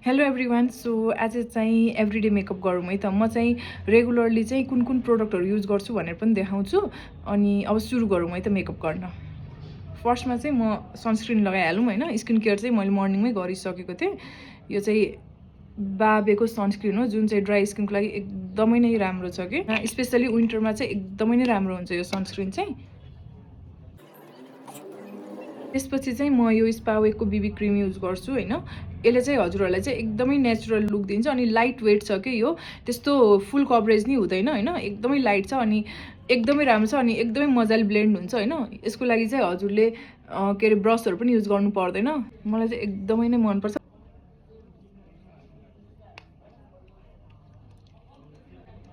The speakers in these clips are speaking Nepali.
Hello everyone. सो आज चाहिँ एभ्रिडे मेकअप गरौँ है त। म चाहिँ रेगुलरली चाहिँ कुन कुन प्रोडक्टहरू युज गर्छु भनेर पनि देखाउँछु। अनि अब सुरु गरौँ है त मेकअप गर्न। फर्स्टमा चाहिँ म सनस्क्रिन लगाइहालौँ होइन। स्किन केयर चाहिँ मैले मर्निङमै गरिसकेको थिएँ। यो चाहिँ बाबेको सनस्क्रिन हो, जुन चाहिँ ड्राई स्किनको लागि एकदमै नै राम्रो छ कि, स्पेसली विन्टरमा चाहिँ एकदमै नै राम्रो हुन्छ यो सनस्क्रिन चाहिँ। त्यसपछि चाहिँ म यो स्पावेकको बीबी क्रिम युज गर्छु होइन। यसले चाहिँ हजुरहरूलाई चाहिँ एकदमै नेचुरल लुक दिन्छ अनि लाइट वेट छ कि यो, त्यस्तो फुल कभरेज नि हुँदैन होइन। एकदमै लाइट छ अनि एकदमै राम्रो छ अनि एकदमै मजाले ब्लेन्ड हुन्छ होइन। यसको लागि चाहिँ हजुरले के अरे ब्रसहरू पनि युज गर्नु पर्दैन। मलाई चाहिँ एकदमै नै मनपर्छ।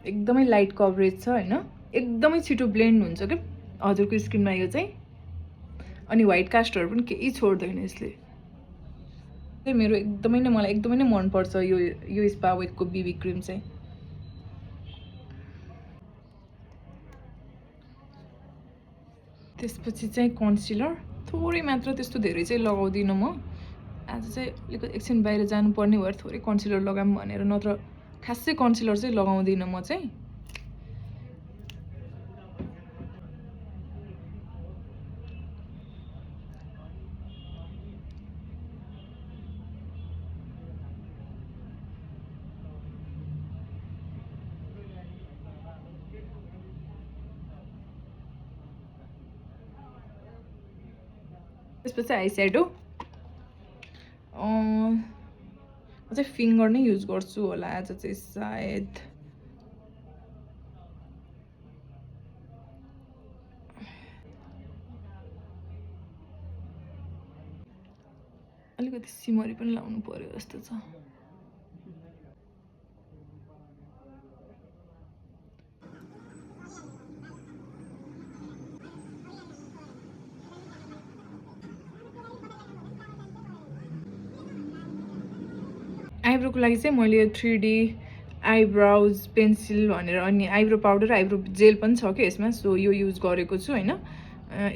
एकदमै लाइट कभरेज छ होइन, एकदमै छिटो ब्लेन्ड हुन्छ कि हजुरको स्किनमा यो चाहिँ। अनि व्हाइट कास्टहरू पनि केही छोड्दैन यसले। मेरो एकदमै नै मलाई एकदमै नै मनपर्छ यो स्पावेकको बीबी क्रिम चाहिँ। त्यसपछि चाहिँ कन्सिलर थोरै मात्र, त्यस्तो धेरै चाहिँ लगाउँदिनँ म। आज चाहिँ अलिकति एकछिन बाहिर जानुपर्ने भएर थोरै कन्सिलर लगाऊँ भनेर, नत्र खासै कन्सिलर चाहिँ लगाउँदिनँ म चाहिँ। त्यसपछि आई स्याडो म चाहिँ फिङ्गर नै युज गर्छु होला आज चाहिँ सायद। अलिकति सिमरी पनि लाउनु पर्यो जस्तो छ। आइब्रोको लागि चाहिँ मैले 3D आइब्राउज पेन्सिल भनेर, अनि आइब्रो पाउडर आइब्रो जेल पनि छ कि यसमा। सो यो युज गरेको छु होइन।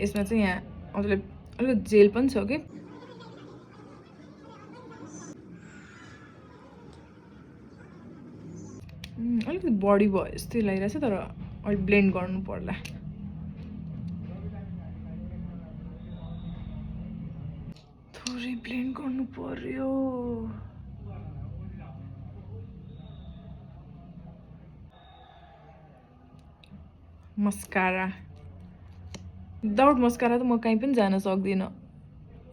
यसमा चाहिँ यहाँ अलिकति जेल पनि छ कि। अलिकति बडी भयो जस्तै लागिरहेछ, तर अलिक ब्लेन्ड गर्नु पर्ला। थोरै ब्लेन्ड गर्नु पर्यो। मस्कारा, विदाउट मस्कारा त म कहीँ पनि जान सक्दिनँ।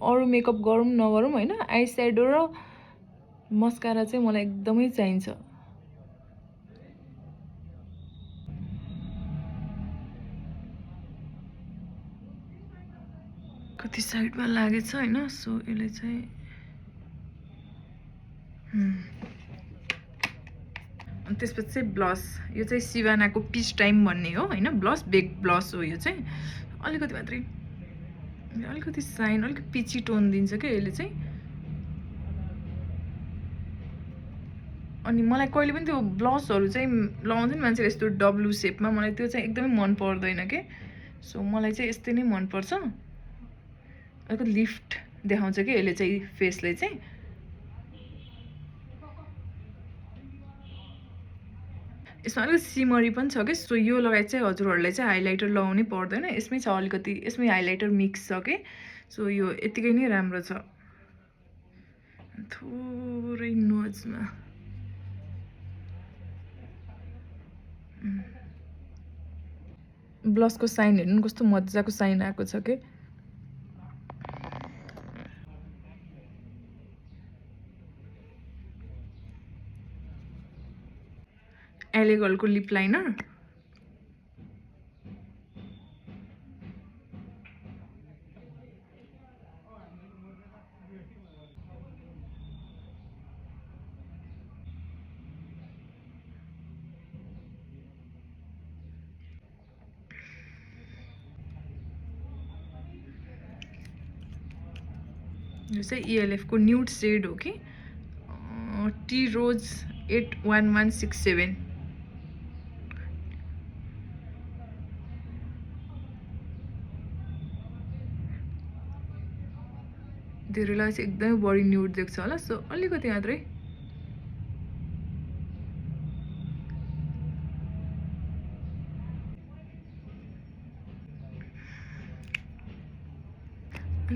अरू मेकअप गरौँ नगरौँ होइन, आई स्याडो र मस्कारा चाहिँ मलाई एकदमै चाहिन्छ। कति साइडमा लागेछ होइन। सो यसले चाहिँ अनि त्यसपछि चाहिँ ब्लस, यो चाहिँ सिवानाको पिच टाइम भन्ने हो होइन। ब्लस बेक ब्लस हो यो चाहिँ। अलिकति मात्रै, अलिकति साइन, अलिकति पिची टोन दिन्छ क्या यसले चाहिँ। अनि मलाई कहिले पनि त्यो ब्लसहरू चाहिँ लगाउँछ नि मान्छेले यस्तो डब्लु सेपमा, मलाई त्यो चाहिँ एकदमै मन पर्दैन के। सो मलाई चाहिँ यस्तै नै मनपर्छ। अलिकति लिफ्ट देखाउँछ कि यसले चाहिँ फेसले चाहिँ। यसमा अलिकति सिमरी पनि छ कि। सो यो लगाए चाहिँ हजुरहरूलाई चाहिँ हाइलाइटर लगाउनै पर्दैन। यसमै छ अलिकति, यसमै हाइलाइटर मिक्स छ कि। सो यो यतिकै नै राम्रो छ। थोरै नोजमा ब्लसको साइन हेर्नु कस्तो मजाको साइन आएको छ कि। एले गर्लको लिप लाइनर, यो चाहिँ इएलएफको न्यूड सेड हो कि। टी रोज 81167। धेरैलाई चाहिँ एकदमै बढी न्यूड देख्छ होला। सो अलिकति मात्रै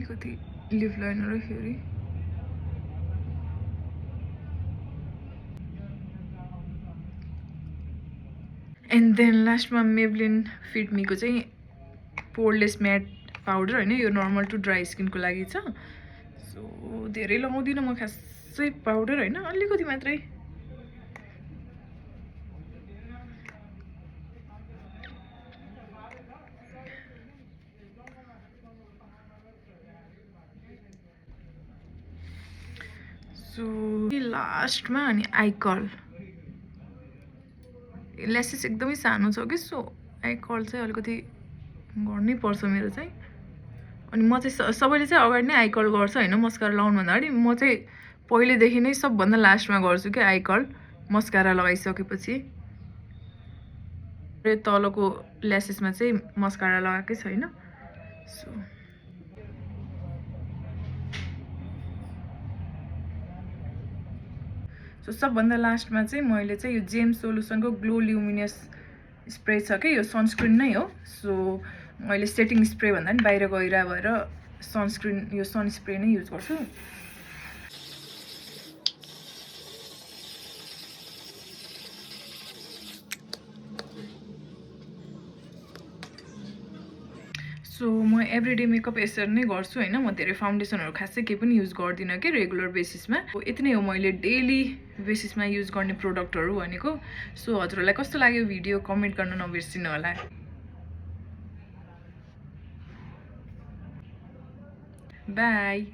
अलिकति लिप लाइनर फेरि एन्ड देन लास्टमा मेबलिन फिट मीको चाहिँ पोरलेस म्याट पाउडर होइन यो नर्मल टु ड्राई स्किनको लागि छ सो धेरै लगाउँदिनँ म खासै पाउडर होइन अलिकति मात्रै सो लास्टमा अनि आई कर्ल ल्यासेस एकदमै सानो छ कि सो आई कर्ल चाहिँ अलिकति गर्नै पर्छ मेरो चाहिँ अनि म चाहिँ सबैले चाहिँ अगाडि नै आई कर्ल गर्छ होइन मस्कारा लगाउनुभन्दा अगाडि म चाहिँ पहिलेदेखि नै सबभन्दा लास्टमा गर्छु कि आई कर्ल मस्कारा लगाइसकेपछि तलको ल्यासेसमा चाहिँ मस्कारा लगाएकै छैन सो सबभन्दा लास्टमा चाहिँ मैले चाहिँ यो जेम्स सोलुसनको ग्लो ल्युमिनस स्प्रे छ कि यो सनस्क्रिन नै हो सो मैले सेटिङ स्प्रे भन्दा पनि बाहिर गएर भएर सनस्क्रिन यो सन स्प्रे नै युज गर्छु सो म एभ्रिडे मेकअप यसरी नै गर्छु होइन म धेरै फाउन्डेसनहरू खासै केही पनि युज गर्दिनँ कि रेगुलर बेसिसमा यति नै हो मैले डेली बेसिसमा युज गर्ने प्रोडक्टहरू भनेको सो हजुरहरूलाई कस्तो लाग्यो भिडियो कमेन्ट गर्न नबिर्सिनु होला बाई